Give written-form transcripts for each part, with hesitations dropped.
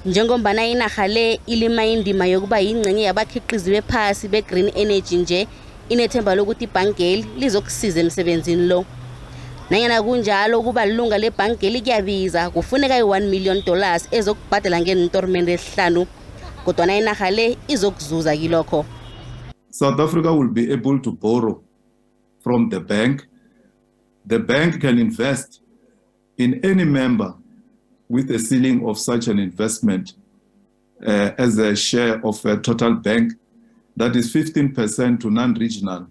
Njengombana inarha le ilima indima yokuba yingcenye yabakhiqizi bephasi be-green energy nje, inethemba lokuthi ibhangeli lizokusiza emsebenzini lo. Nanyana kunjalo ukuba lilunga lebhangeli kuyabiza, kufuneka $1 million ezokubhadala ngentormende ezihlanu, kodwana inarha le izokuzuza kilokho. South Africa will be able to borrow from the bank. The bank can invest in any member with a ceiling of such an investment as a share of a total bank, that is 15% to non-regional,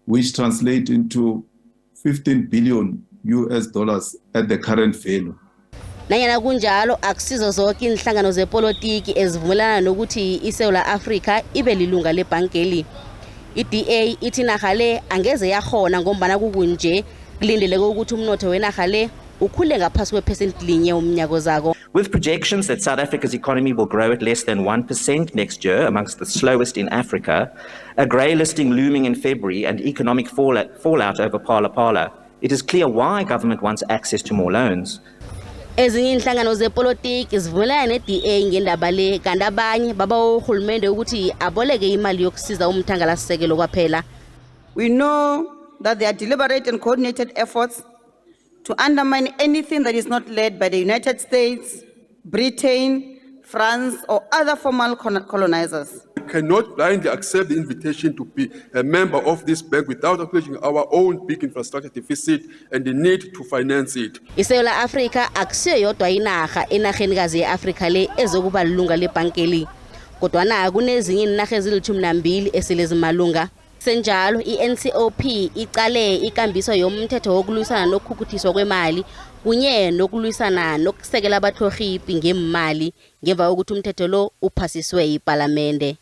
which translates into $15 billion at the current value. Nanyana kunjalo akusizo zonke inhlangano zepolitiki ezivumelana nokuthi iSewula Afrika ibe lilunga lebhangeli. I-DA ithi inarha le angeze yakhona ngombana kukunje kulindeleke ukuthi umnotho wenarha le ukhule ngaphasi kwe-percent linye umnyaka zako. With projections that South Africa's economy will grow at less than 1% next year, amongst the slowest in Africa, a grey listing looming in February and economic fallout over Phala, it is clear why government wants access to more loans. Ezinye inhlangano zepolitiki zivumelana ne-DA ngendaba le, kanti abanye babawa urhulumende ukuthi aboleke imali yokusiza umthangalasisekelo kwaphela. We know that there are deliberate and coordinated efforts to undermine anything that is not led by the United States, Britain, France, or other formal colonizers. We cannot blindly accept the invitation to be a member of this bank without acknowledging our own big infrastructure deficit and the need to finance it. iSewula Afrika akusiyo yodwa inarha enarhenikazi ye-Afrika le ezokuba lilunga lebhankeli, kodwana kunezinye inarha ezili-12 esele zimalunga. Senjalo i-NCOP icale ikambiso yomthetho wokulwisana nokukhukuthiswa kwemali kunye nokulwisana nokusekela abatlhorhipi ngemali ngemva kokuthi umthetho lo uphasiswe iPalamende.